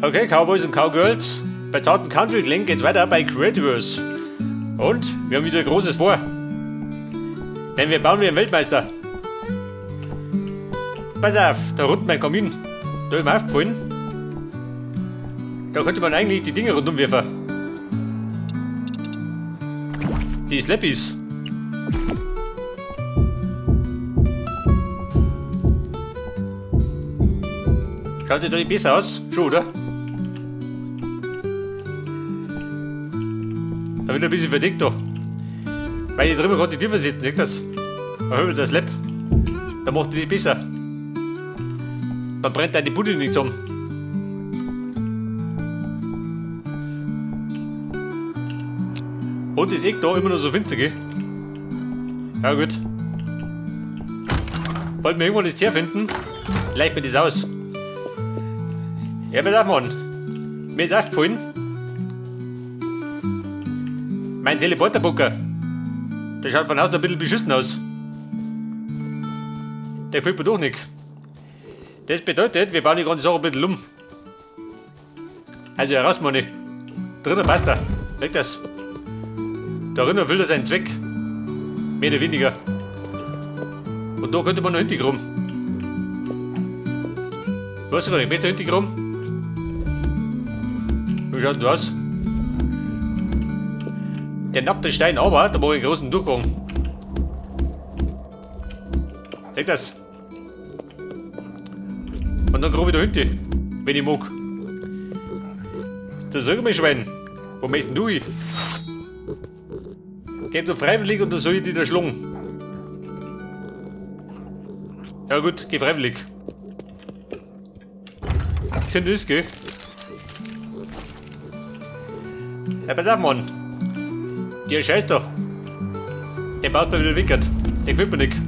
Okay, Cowboys und Cowgirls, bei Totten Country Link geht's weiter bei Creativers. Und wir haben wieder Großes vor. Denn wir bauen wie ein Weltmeister. Pass auf, da rund mein Kamin. Da ist mir aufgefallen. Da könnte man eigentlich die Dinge rundum werfen. Die Slappies. Schaut dir doch nicht besser aus? Schon, oder? Da wird ein bisschen verdickt da. Weil ich drüber gerade die Tür sitzen, seht das? Da höre ich das Slap. Da macht die nicht besser. Dann brennt deine Bude nicht zusammen. Und das Eck da immer noch so winzig, gell? Ja gut. Wollten wir irgendwo das Tier finden? Leicht mir das aus. Ja, pass auf, Mann. Mir ist aufgefallen. Mein Teleporterbucker. Der schaut von außen ein bisschen beschissen aus. Der gefällt mir doch nicht. Das bedeutet, wir bauen die ganze Sache ein bisschen um. Also heraus, Manni. Drinnen passt er. Weg das. Darin erfüllt er seinen Zweck. Mehr oder weniger. Und da könnte man noch hinten rum. Weißt du gar nicht, möchtest du hinten rum? Wie schaut denn aus? Der nackte Stein, aber da mache ich einen großen Durchgang. Leg das. Und dann grob ich da hinten, wenn ich mag. Da sag mir, Schwein, wo möchtest denn du hin? Geht du freiwillig oder soll ich dich da schlagen? Ja gut, geh freiwillig. Sind das, gell? Ja, pass auf, Mann. Der Scheiß da. Der baut mir wieder wickert. Der gefällt mir nicht.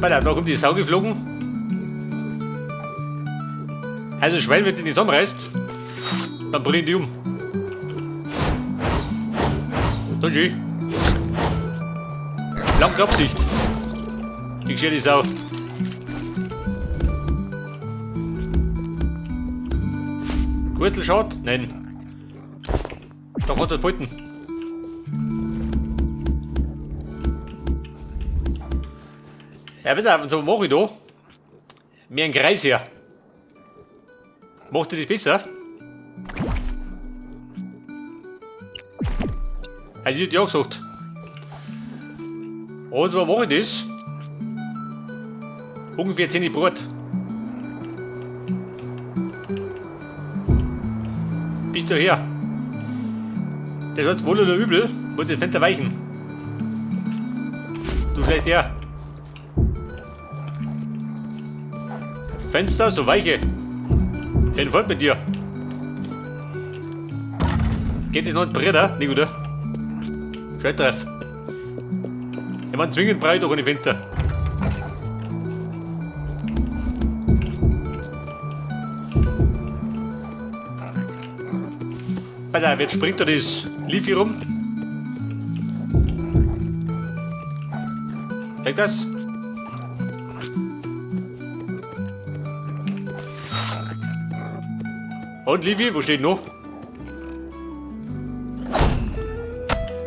Warte, da kommt die Sau geflogen. Also Schwein, wenn die nicht zusammenreißt, dann bring ich die um. So schön. Lange Absicht. Ich schäle die Sau. Gürtel schaut? Nein. Da kann er halten. Ja, pass auf, und so mache ich da. Mir einen Kreis hier. Macht ihr das besser? Also ich hätte ja gesagt. Und so mache ich das. Ungefähr 10 Brot. Bist du her? Das heißt wohl oder übel, muss das Fenster weichen. Du schlecht her. Fenster, so weiche. Den folgt mit dir. Geht das noch ein Bretter? Nicht, oder? Scheittreff. Ich meine, zwingend brauche ich doch keine Fenster. Alter, jetzt springt da das Leafy rum. Zeig das. Und Leafy, wo steht noch?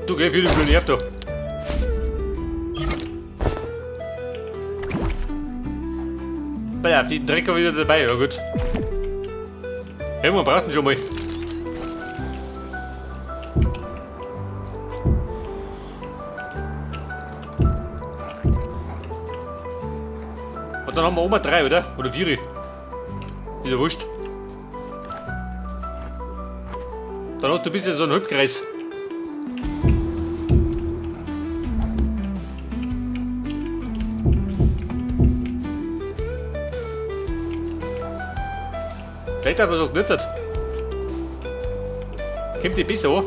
Du geh für den blöden Nerv da. Alter, die Drecker wieder dabei, ja gut. Irgendwann brauchst du ihn schon mal. Und dann haben wir oben 3, oder? Oder 4. Ist ja wurscht. Dann hast du ein bisschen so einen Halbkreis. Vielleicht hat man es auch genüttert. Kommt die besser an.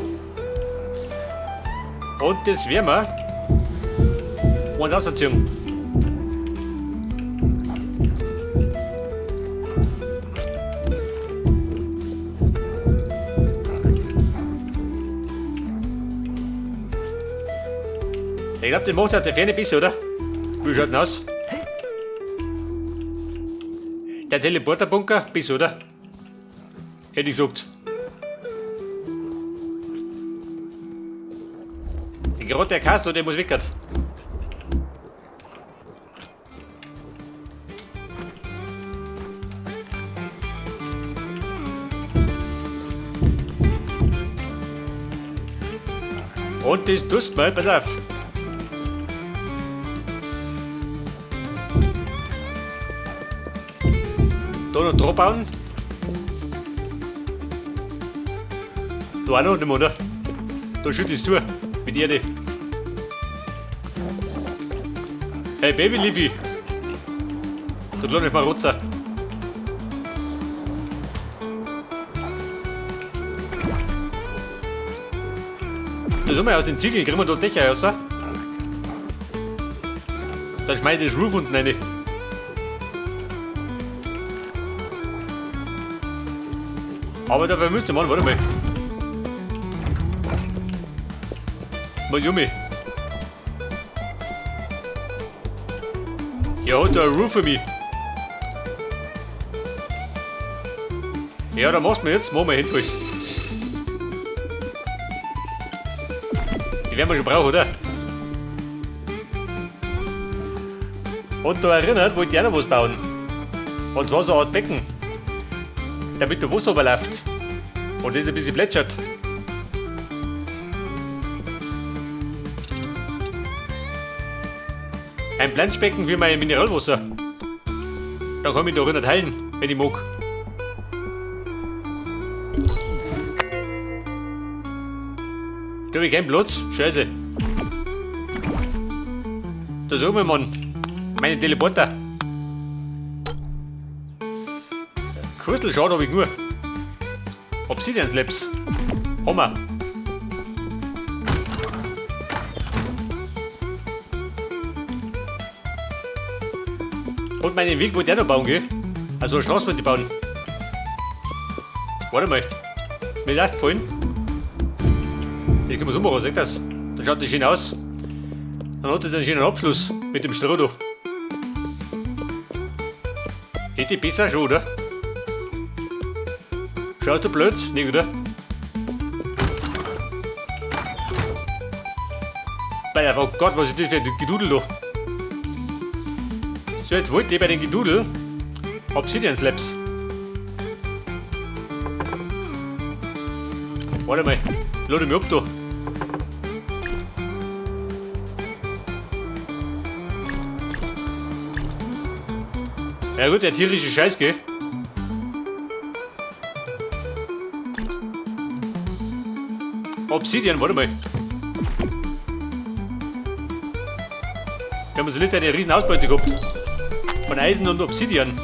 Und das werden wir. Und rausziehen. Ich glaube, den macht halt der Ferne besser, oder? Wie schaut denn aus? Der Teleporterbunker, bis, oder? Hätte ich gesagt. Gerade der Castro, der muss weg. Und das tust mal, pass auf. Da noch drauf bauen. Da auch noch nicht mehr, oder? Da schütt es zu. Mit Erde. Hey Baby Livi. Da lohnt ich mal Rotzer. Da sind wir aus den Ziegeln, kriegen wir da Dächer raus. Dann schmeiß ich das Roof unten rein. Aber dafür müsste man, warte mal. Mal Junge. Ja, hat da ein Roof für mich. Ja, dann machst du mir jetzt, machen wir hinfallen. Die werden wir schon brauchen, oder? Und da erinnert, wollte ich auch noch was bauen. Und zwar so eine Art Becken. Damit da Wasser überläuft. Und das ein bisschen plätschert. Ein Planschbecken wie mein Mineralwasser. Dann kann ich da drinnen heilen, wenn ich mag. Da habe ich keinen Platz. Scheiße. Da suchen wir, Mann. Meine Teleporter. Krüttelschade habe ich nur. Obsidian Slabs. Hammer. Und meinen Weg wollte ich auch noch bauen, gell? Also eine Straße wollte ich bauen. Warte mal. Mir ist aufgefallen. Jetzt können wir es ummachen, seht das? Dann schaut das schön aus. Dann hat das einen schönen Abschluss mit dem Stroh da. Hätte ich besser schon, oder? Schaut du blöd? Nicht, oder? Oh Gott, was ist das für ein Gedudel da? So, jetzt wollte ich bei den Gedudel Obsidian Slabs. Warte mal, lade mich ab da. Ja gut, der tierische Scheiß, gell? Obsidian, warte mal. Wir haben so nicht eine riesen Ausbeute gehabt. Von Eisen und Obsidian.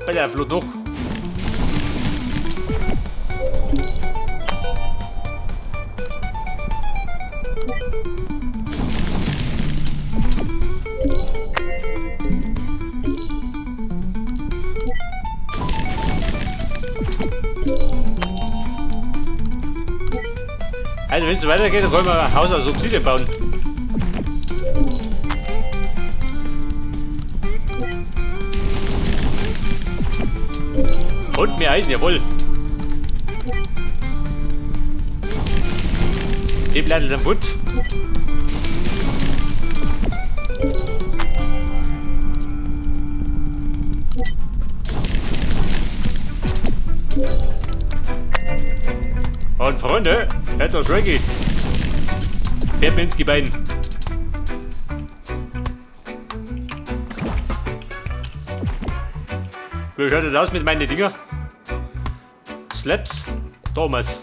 Bei der Flot noch. Also wenn es so weitergeht, dann können wir ein Haus aus Obsidian bauen. Und mehr Eisen, jawohl. Die bleiben dann gut. Und Freunde, hört das Reggae. Fährt mir ins Gebein. Wie schaut das aus mit meinen Dinger? Slabs? Thomas.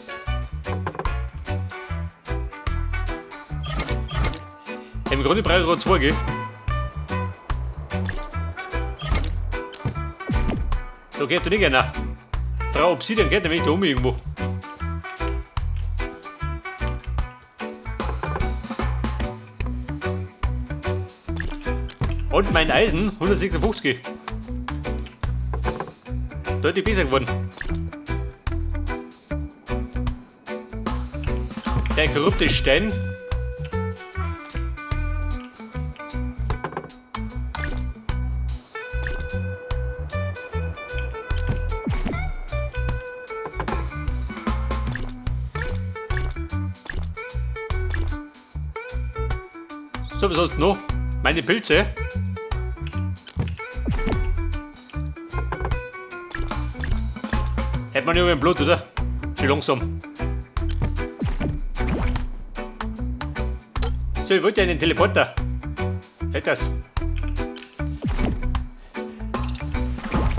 Im Grunde brauche ich gerade zwei, gell? Da geht doch nicht gerne. Frau Obsidian geht nämlich da um irgendwo. Und mein Eisen 156. Deutlich besser geworden. Der korrupte Stein. So, was hast du noch? Meine Pilze. Hätte man ja über im Blut, oder? Schön langsam. So, ich wollte einen Teleporter. Hält das.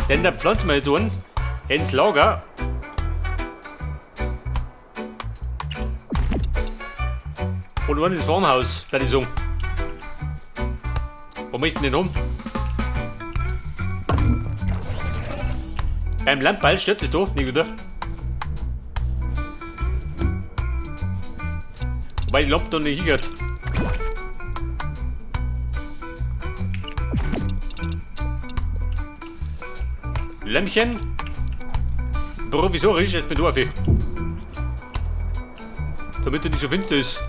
Denn da pflanzen wir jetzt einen ins Lager. Und einen ins Farmhaus, würde ich sagen. Wo möchten wir den haben? Beim Lampenball stört es da nicht, oder? Weil die Lampe da nicht hingeht. Lämpchen. Provisorisch, jetzt mit Dorf. Damit er nicht so finster ist.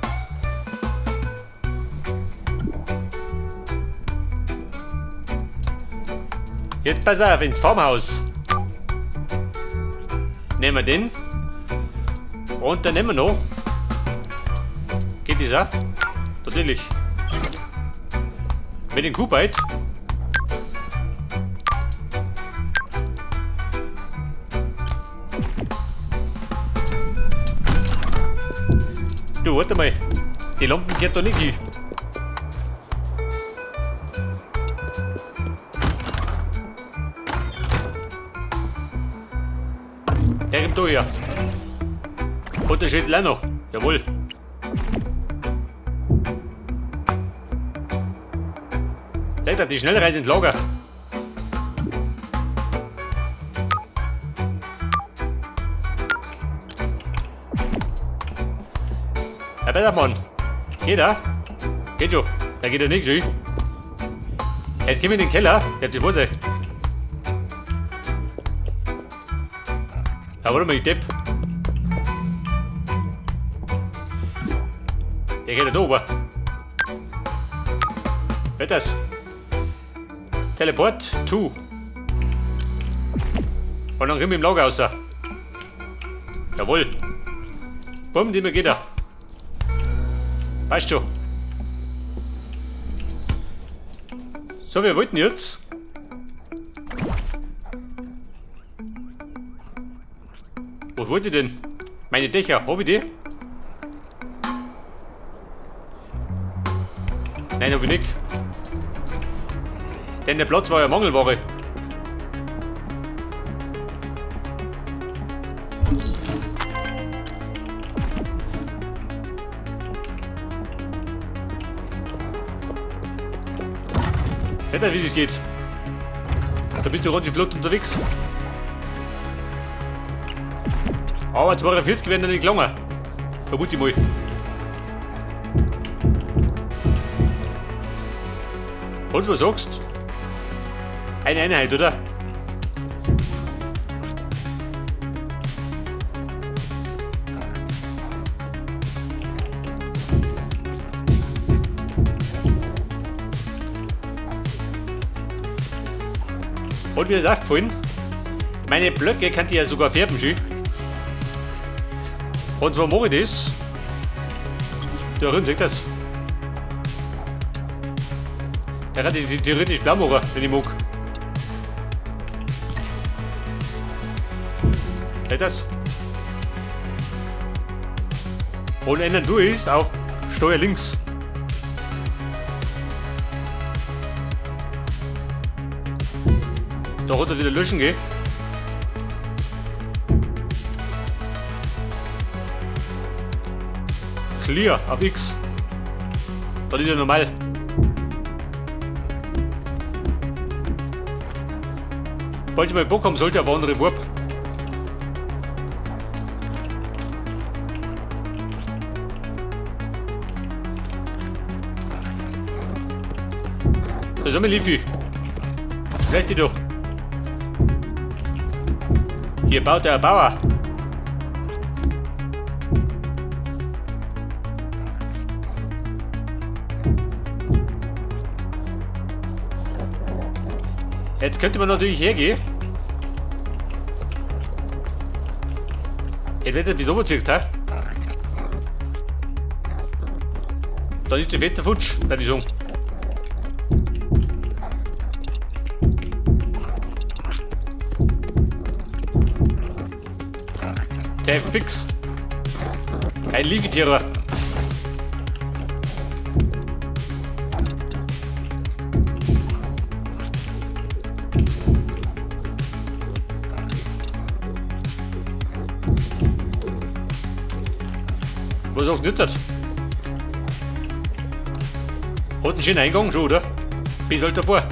Jetzt pass auf, ins Farmhaus. Nehmen wir den. Und dann nehmen wir noch. Geht das auch? Natürlich. Mit dem Kuhbeit. Du, warte mal. Die Lampen geht da nicht hin. Der kommt da her. Und der steht auch noch. Jawohl. Leute, die Schnellreise ins Lager. Herr Bettermann, geht er? Geht schon. Da geht er nicht rein. Jetzt gehen wir in den Keller. Ich hab die Hose. Ja, warte mal, ich Depp. Der geht da oben. Hört das? Teleport to. Und dann gehen wir im Lager raus. Jawohl. Bumm, die mir geht er. Weißt du. So, wir wollten jetzt. Was wollt ihr denn? Meine Dächer, hab ich die? Nein, hab ich nicht. Denn der Platz war ja Mangelware. Hört ihr, wie das geht? Da bist du ganz flott unterwegs. Aber 42 werden dann nicht gelangen. Vermute ich mal. Und was sagst du? Eine Einheit, oder? Und mir ist aufgefallen, meine Blöcke kann ich ja sogar färben schön. Und wo mache ich das? Da drin, seht ihr das? Der kann die theoretisch blau machen, wenn ich mag. Seht ihr das? Und ändern du ist auf Steuer links. Da hat er wieder löschen gehen. Clear auf X. Das ist ja normal. Falls ich mal Bock haben sollte, auf andere Warp. Da sind wir Liefi. Vielleicht die doch. Hier baut der Bauer. Jetzt könnte man natürlich hergehen. Jetzt wird er bis oben zieht, hä? Dann ist die Fette futsch, würde ich sagen. Der fix. Ein Liefetierer. Was auch nicht hat. Hat einen schönen Eingang schon, oder? Bis halt davor.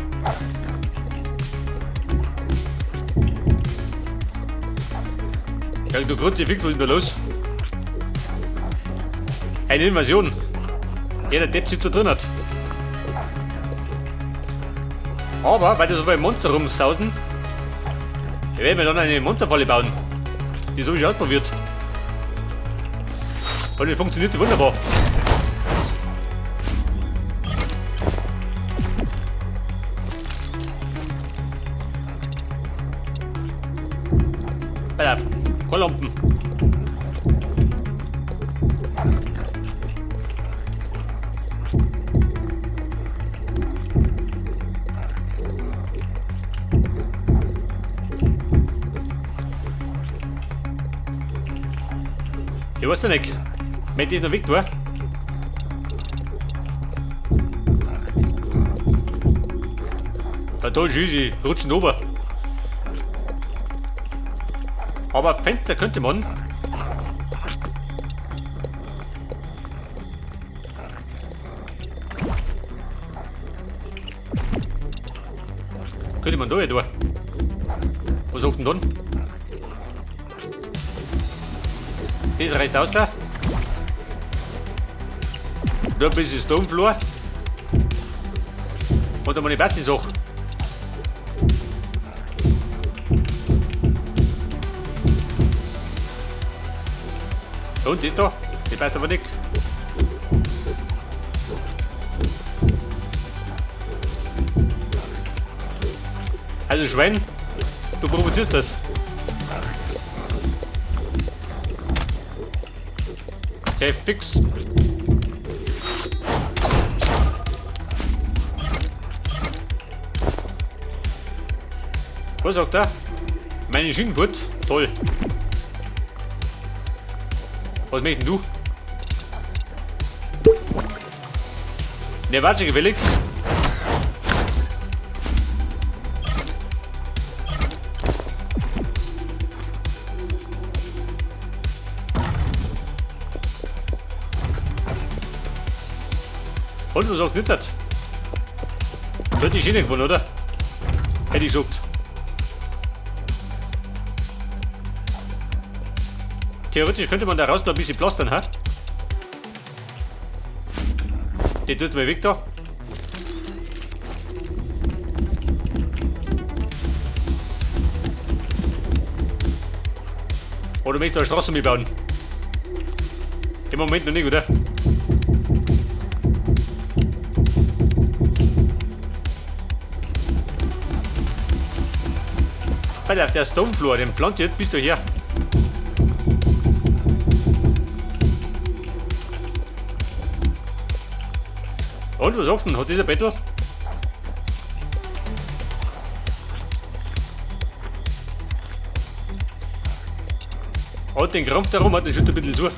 Ja, du Grütze, fix, was ist denn da los? Eine Invasion. Jeder Depp sich da drin hat. Aber, weil da so viele Monster rumsausen, werden wir dann eine Monsterfalle bauen. Die habe ich ausprobiert. Und die funktioniert wunderbar. Pass auf, keine Lampen. Ich weiß ja nicht. Wenn die noch weg tun. Ja, toll, tschüssi, rutschen ober. Aber Fenster könnte man. Könnte man da tun. Was sagt denn dann? Das reißt aus. Da ein bisschen Stonefloor. Und dann meine Bassi-Sache. Und das da? Die passt aber nicht. Also Schwein, du provozierst das. Okay, fix. Was sagt er? Meine Schienenfurt? Toll. Was möchtest du? Ne, warte, gewillig. Und was sagt nicht das? Wird die Schiene gewonnen, oder? Hätte ich gesagt. Theoretisch könnte man da raus noch ein bisschen plastern, ha? Die tut mir weg da. Oder möchtest du eine Straße mitbauen? Im Moment noch nicht, oder? Weil auf der Stonefloor, den plant jetzt bis daher. Und was sagst du denn? Hat dieser Battle? Hat den Krampf darum, hat den schon ein bisschen zu.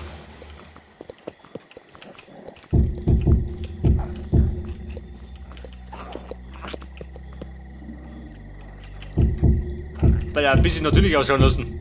Weil er ein bisschen natürlich ausschauen lassen.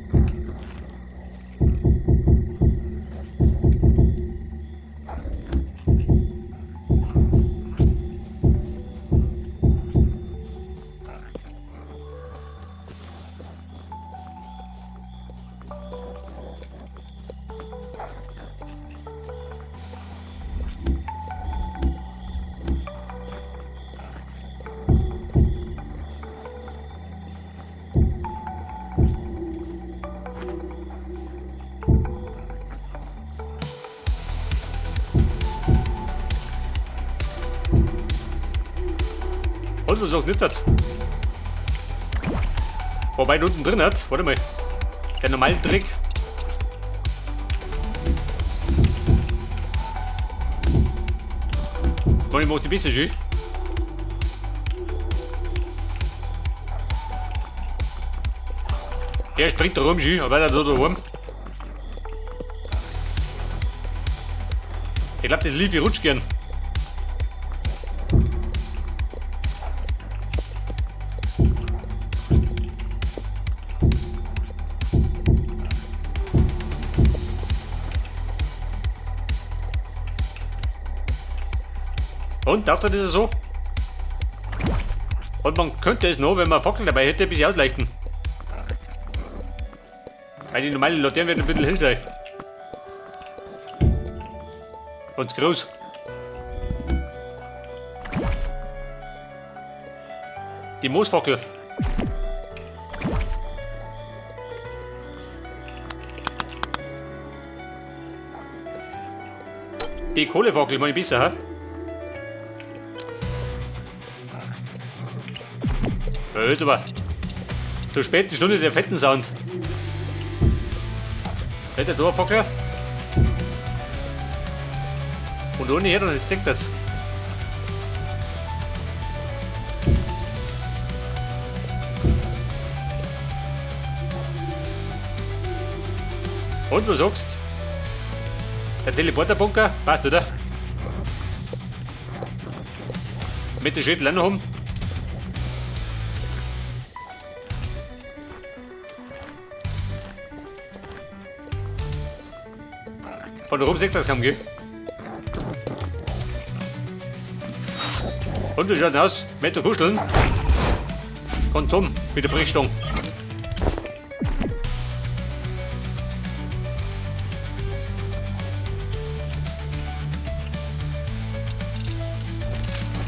Und was sagt nicht das? Wobei er unten drin hat. Warte mal. Der normale Trick. Ich mach die besser schön. Der springt da rum schön, aber der da rum. Ich glaube, das Liefi rutscht gern. Und, taugt er das so? Und man könnte es noch, wenn man Fackeln dabei hätte, ein bisschen ausleuchten. Weil die normale Laternen werden ein bisschen hell sein. Und groß. Die Moosfackel. Die Kohlefackel, meine ich besser, ha? Hört aber. Zur späten Stunde der fetten Sound. Fetter Dorfackel. Und ohne her, dann steckt das. Und was sagst? Der Teleporterbunker passt, oder? Mit den Schädel auch noch haben. Von da oben sieht das kaum, gell? Und wie schaut aus? Mit der Kuscheln. Von Tom mit der Brechstange.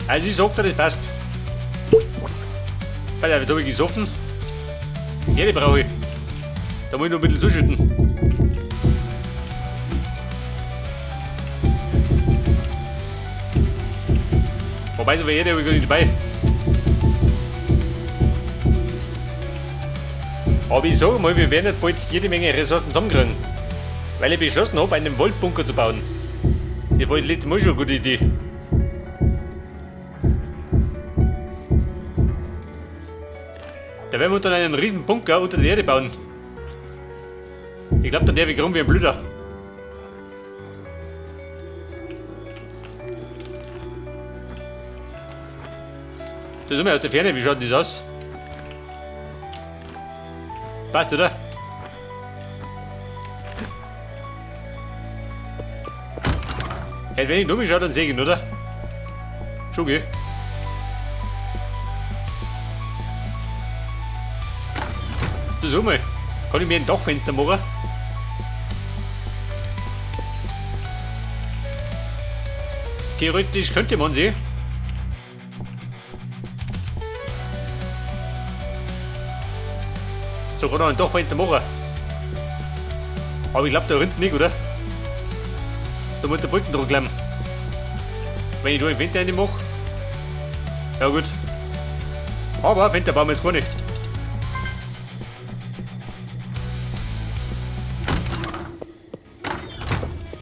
Also ich sag dir, das passt. Weil da habe ich gesoffen. Ja, die brauche ich. Da muss ich noch ein bisschen zuschütten. Wobei, so wie jeder habe ich gar nicht dabei. Aber ich sage mal, wir werden jetzt bald jede Menge Ressourcen zusammenkriegen. Weil ich beschlossen habe, einen Waldbunker zu bauen. Das war letztes Mal schon eine gute Idee. Da werden wir dann einen riesen Bunker unter der Erde bauen. Ich glaube, dann darf ich rum wie ein Blöder. Das ist mal aus der Ferne, wie schaut das aus? Passt, oder? Jetzt, wenn ich nur schaue, dann sehe ich ihn, oder? Schon, gell? Das mal. Kann ich mir ein Dachfenster machen? Theoretisch könnte man sie. So kann man ein Dachfenster machen. Aber ich glaube, da rennt nicht, oder? Da muss der Brückendruck bleiben. Wenn ich da ein Fenster rein mache. Ja gut. Aber Fenster bauen wir jetzt gar nicht.